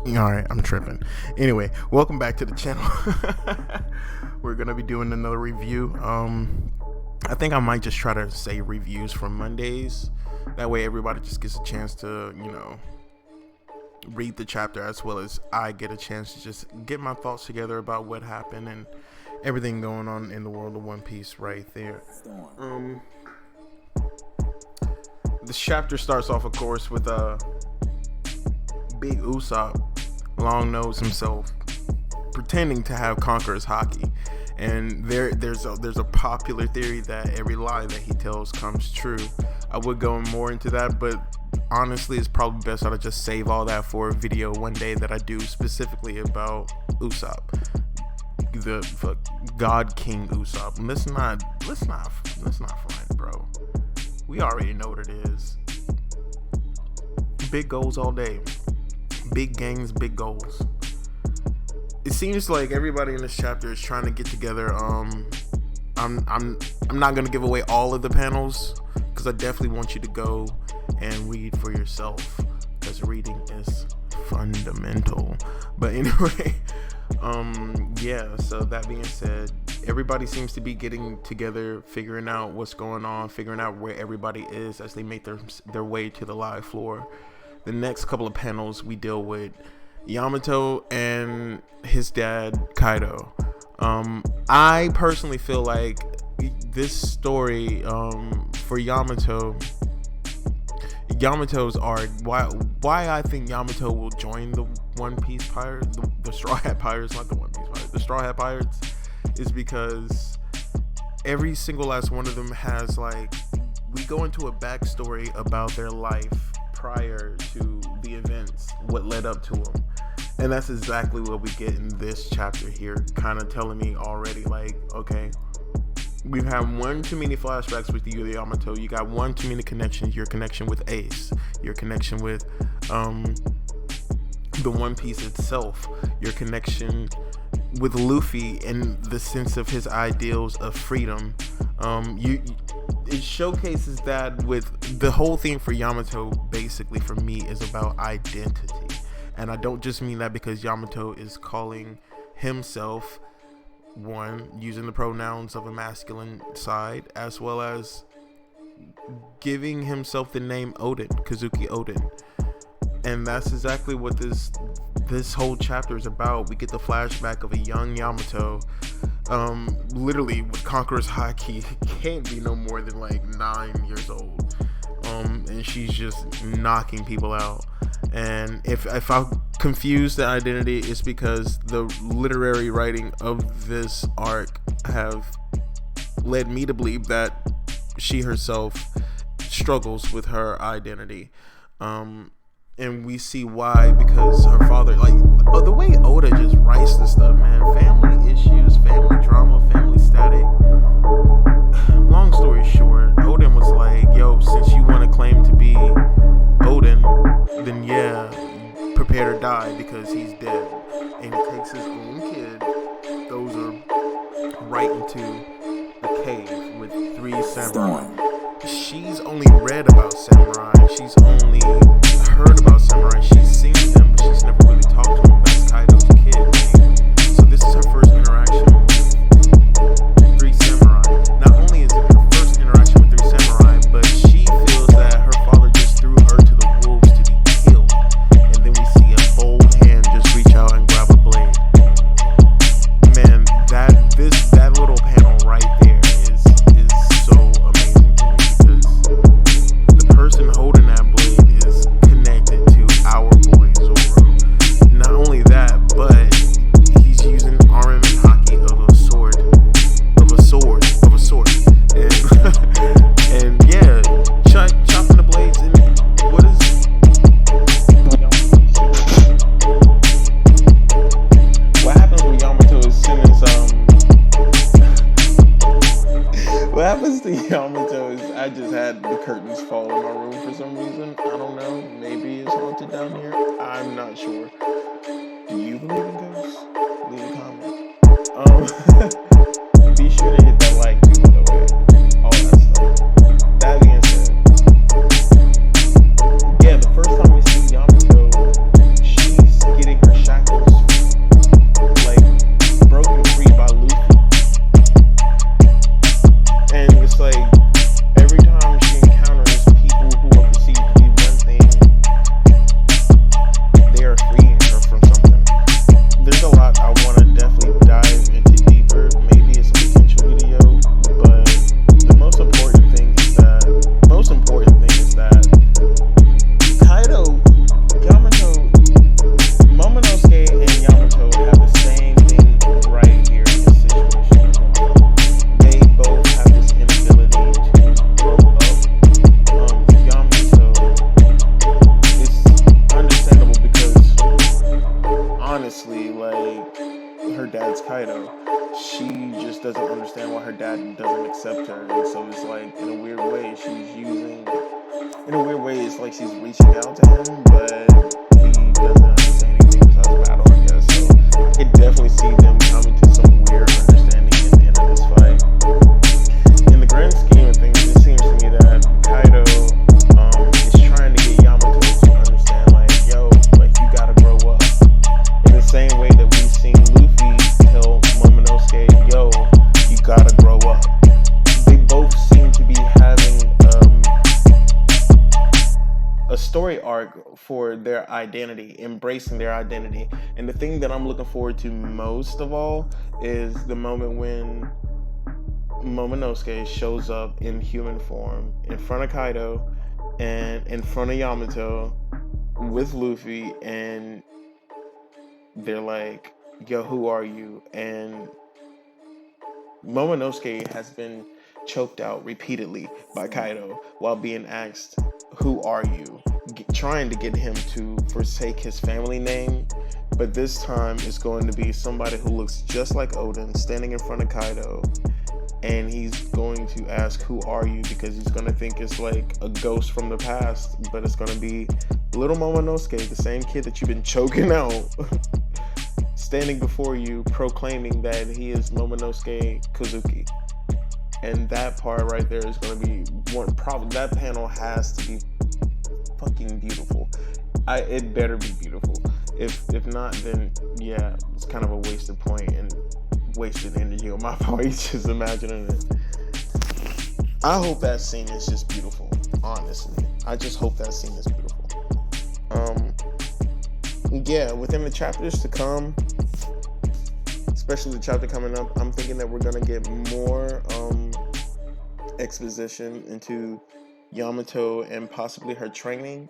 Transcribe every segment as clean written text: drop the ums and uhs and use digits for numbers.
Alright, I'm tripping. Anyway, welcome back to the channel. We're gonna be doing another review. I think I might just try to say reviews from Mondays. That way everybody just gets a chance to, read the chapter, as well as I get a chance to just get my thoughts together about what happened and everything going on in the world of One Piece right there. This chapter starts off, of course, with Big Usopp, Long Nose himself, pretending to have Conqueror's Haki. And there's a popular theory that every lie that he tells comes true. I would go more into that, but honestly, it's probably best I just save all that for a video one day that I do specifically about Usopp, the God King Usopp. Let's not front, bro. We already know what it is. Big goals all day. Big games, big goals. It seems like everybody in this chapter is trying to get together. I'm not gonna give away all of the panels because I definitely want you to go and read for yourself, because reading is fundamental. But anyway, so that being said, everybody seems to be getting together, figuring out what's going on, figuring out where everybody is as they make their way to the live floor. The next couple of panels, we deal with Yamato and his dad Kaido. I personally feel like this story for Yamato's arc, why I think Yamato will join the One Piece Pirates, the Straw Hat Pirates, not the One Piece Pirates, the Straw Hat Pirates, is because every single last one of them has, like, we go into a backstory about their life prior to the events, what led up to them. And that's exactly what we get in this chapter here, kind of telling me already, like, okay, we've had one too many flashbacks with you, Yamato. You got one too many connections. Your connection with Ace, your connection with the One Piece itself, your connection with Luffy and the sense of his ideals of freedom. It showcases that with the whole thing for Yamato, basically for me, is about identity. And I don't just mean that because Yamato is calling himself, one, using the pronouns of a masculine side, as well as giving himself the name Odin, Kazuki Odin. And that's exactly what this whole chapter is about. We get the flashback of a young Yamato, literally with Conqueror's Haki. Can't be no more than like 9 years old, and she's just knocking people out. And if I confuse the identity, it's because the literary writing of this arc have led me to believe that she herself struggles with her identity. And we see why, because her father, like, the way Oda just writes this stuff, man, family issues, family drama, family static. Long story short, Odin was like, yo, since you want to claim to be Odin, then yeah, prepare to die because he's dead. And he takes his own kid, throws her right into a cave with 3 samurai. She's only read about samurai, she's only heard about samurai, she's seen them, but she's never really talked to them. That's Kaido's kid. So this is her first interaction with 3 samurai. Not only is it her first interaction with 3 samurai, but she feels that her father just threw her to the wolves to be killed. And then we see a bold hand just reach out and grab a blade. Man, that little panel right there is so amazing to me, because the person holding that blade is connected to our boy Zoro. Not only that, but he's using armament hockey of a sword. And yeah, chopping the blades. And what is what happens when Yamato is sending some? What happens to Yamato is, I just had the curtains fall in my room for some reason. I don't know. Maybe it's haunted down here. I'm not sure. Do you believe in ghosts? Leave a comment. Be sure to hit that like, by the way. All that stuff. That being said, yeah, the first time we see Yamato, she's getting like her dad's Kaido. She just doesn't understand why her dad doesn't accept her, and so it's like in a weird way it's like she's reaching out to him, but he doesn't understand anything besides battle, I guess. So I could definitely see them coming to some weird understanding in the end of this fight. In the grand scheme of things, it seems to me that Kaido is trying to get Yamato to understand, like, yo, like, you gotta grow up. In the same way that we've seen Luffy tell Momonosuke, yo, you gotta grow up. They both seem to be having a story arc for their identity, embracing their identity. And the thing that I'm looking forward to most of all is the moment when Momonosuke shows up in human form in front of Kaido and in front of Yamato with Luffy, and they're like, yo, who are you? And Momonosuke has been choked out repeatedly by Kaido while being asked, who are you? Trying to get him to forsake his family name, but this time it's going to be somebody who looks just like Oden standing in front of Kaido, and he's going to ask, who are you? Because he's going to think it's like a ghost from the past, but it's going to be little Momonosuke, the same kid that you've been choking out, standing before you, proclaiming that he is Momonosuke Kozuki. And that part right there is going to be one problem. That panel has to be fucking beautiful. It better be beautiful. If not, then yeah, it's kind of a wasted point and wasted energy on my part just imagining it. I hope that scene is just beautiful, honestly. I just hope that scene is beautiful. Yeah, within the chapters to come, especially the chapter coming up, I'm thinking that we're gonna get more exposition into Yamato and possibly her training,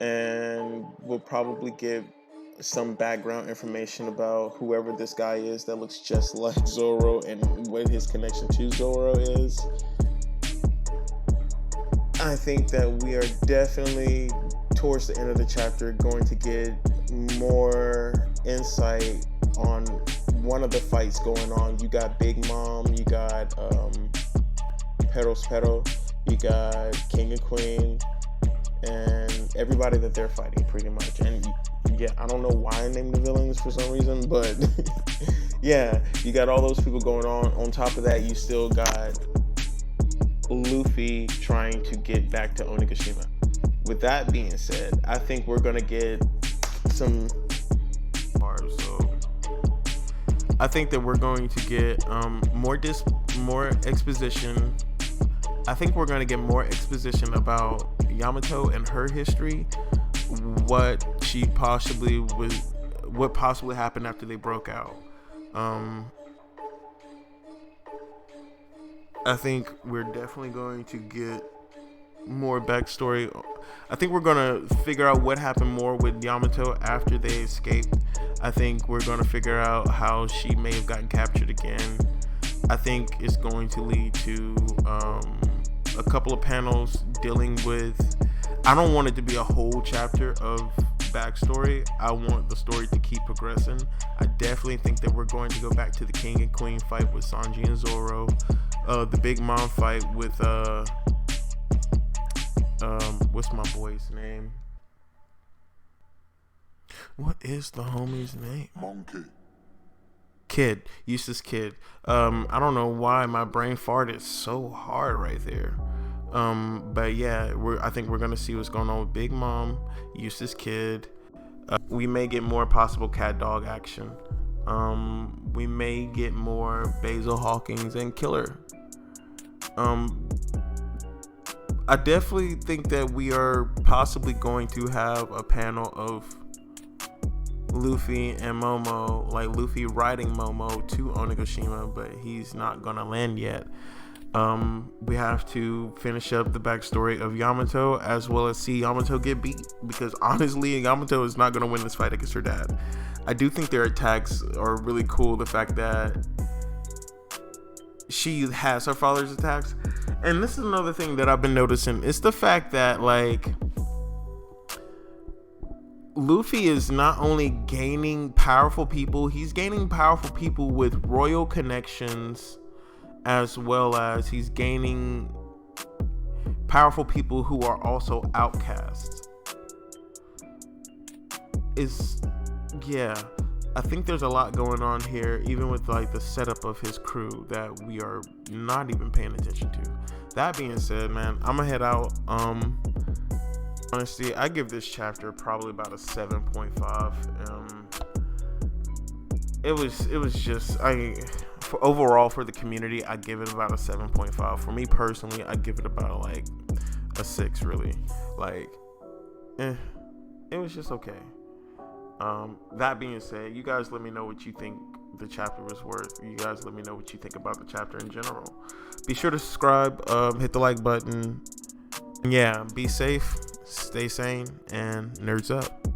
and we'll probably get some background information about whoever this guy is that looks just like Zoro and what his connection to Zoro is. I think that we are definitely towards the end of the chapter going to get more insight on one of the fights going on. You got Big Mom, you got Pero, you got King and Queen, and everybody that they're fighting pretty much. And yeah, I don't know why I named the villains for some reason, but yeah, you got all those people going on. On top of that, you still got Luffy trying to get back to Onigashima. With that being said, I think we're gonna get some. So I think that we're going to get more exposition. I think we're going to get more exposition about Yamato and her history, what possibly happened after they broke out. I think we're definitely going to get more backstory. I think we're going to figure out what happened more with Yamato after they escaped. I think we're going to figure out how she may have gotten captured again. I think it's going to lead to a couple of panels dealing with, I don't want it to be a whole chapter of backstory. I want the story to keep progressing. I definitely think that we're going to go back to the King and Queen fight with Sanji and Zoro, the Big Mom fight with what's my boy's name? What is the homie's name? Monkey. Kid, Eustace Kid. I don't know why my brain farted so hard right there. But yeah, I think we're gonna see what's going on with Big Mom, Eustace Kid. We may get more possible cat dog action. We may get more Basil Hawkins and Killer. I definitely think that we are possibly going to have a panel of Luffy and Momo, like Luffy riding Momo to Onigashima, but he's not gonna land yet. We have to finish up the backstory of Yamato, as well as see Yamato get beat, because honestly, Yamato is not gonna win this fight against her dad. I do think their attacks are really cool. The fact that she has her father's attacks, and this is another thing that I've been noticing. It's the fact that, like, Luffy is not only gaining powerful people, he's gaining powerful people with royal connections, as well as he's gaining powerful people who are also outcasts. I think there's a lot going on here, even with like the setup of his crew that we are not even paying attention to. That being said, man, I'm gonna head out. Honestly, I give this chapter probably about a 7.5. It was just overall for the community, I give it about a 7.5. For me personally, I give it about like a 6. Really, like, it was just okay. That being said, you guys let me know what you think the chapter was worth. You guys let me know what you think about the chapter in general. Be sure to subscribe, hit the like button. Yeah, be safe, stay sane, and nerds up.